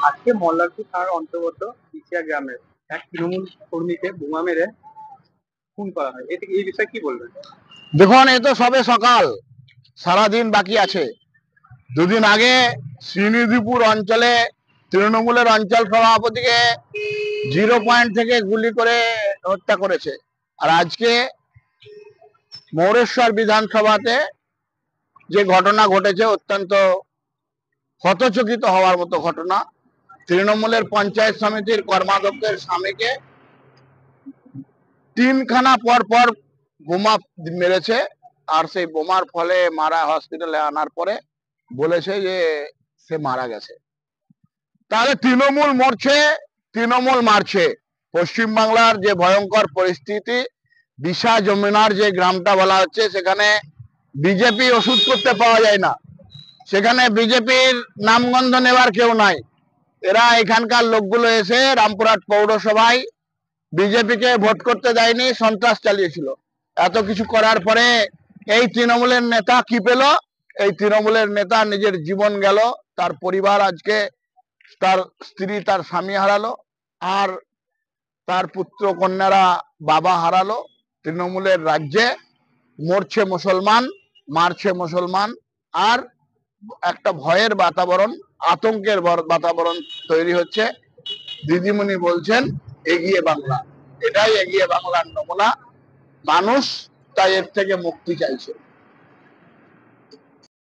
আজকে মল্লারপুর থানার অন্তর্গত পিছিয়া গ্রামের এক তৃণমূল কর্মীকে বোমা মেরে খুন করা হয়, এতে এই বিষয়ে কি বলবেন? দেখুন, এ তো সবে সকাল, সারাদিন বাকি আছে। দুদিন আগে শ্রীনিধিপুর অঞ্চলে তৃণমূলের অঞ্চল সভাপতিকে 0 পয়েন্ট থেকে গুলি করে হত্যা করেছে। আর আজকে মৌরেশ্বর বিধানসভাতে যে ঘটনা ঘটেছে, অত্যন্ত হতচকিত হওয়ার মতো ঘটনা। তৃণমূলের পঞ্চায়েত সমিতির কর্মাধ্যক্ষের স্বামীকে 3খানা পর পর বোমা মেরেছে। আর সেই বোমার ফলে হসপিটালে আনার পরে বলেছে যে সে মারা গেছে। তাহলে তৃণমূল মরছে, তৃণমূল মারছে। পশ্চিমবাংলার যে ভয়ঙ্কর পরিস্থিতি, দিশা যমুনার যে গ্রামটা বলা হচ্ছে, সেখানে বিজেপি ওষুধ করতে পাওয়া যায় না, সেখানে বিজেপির নামগন্ধ নেবার কেউ নাই। এরা এখানকার লোকগুলো এসে রামপুরহাট পৌরসভায় বিজেপিকে ভোট করতে দেয়নি, সন্ত্রাস চালিয়েছিল। এত কিছু করার পরে এই তৃণমূলের নেতা কি পেল? এই তৃণমূলের নেতা নিজের জীবন গেল, তার পরিবার আজকে, তার স্ত্রী তার স্বামী হারালো, আর তার পুত্র কন্যারা বাবা হারালো। তৃণমূলের রাজ্যে মরছে মুসলমান, মারছে মুসলমান, আর একটা ভয়ের বাতাবরণ, আতঙ্কের বাতাবরণ তৈরি হচ্ছে। দিদিমণি বলছেন এগিয়ে বাংলা, এটাই এগিয়ে বাংলার নমুনা। মানুষ তাই এর থেকে মুক্তি চাইছে।